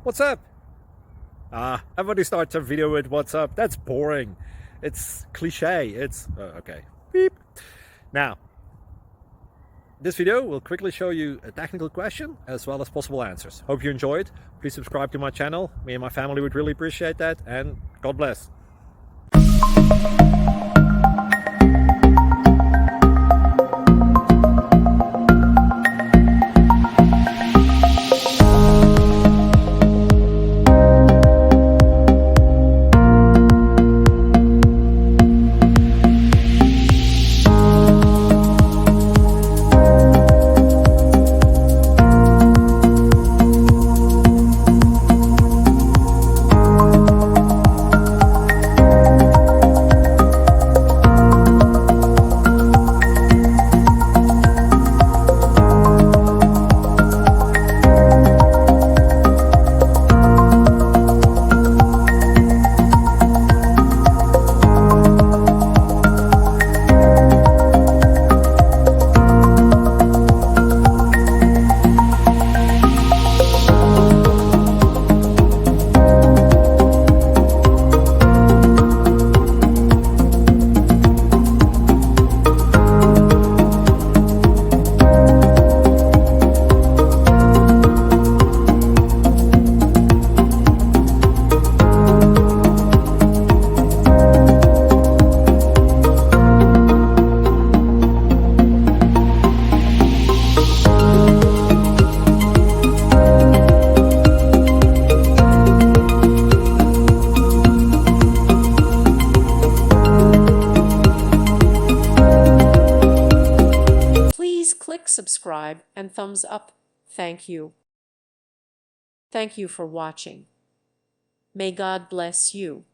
What's up? Everybody starts a video with what's up. That's boring. It's cliche. It's okay. Beep. Now, this video will quickly show you a technical question as well as possible answers. Hope you enjoyed. Please subscribe to my channel. Me and my family would really appreciate that, and God bless. Please click subscribe and thumbs up. Thank you. Thank you for watching. May God bless you.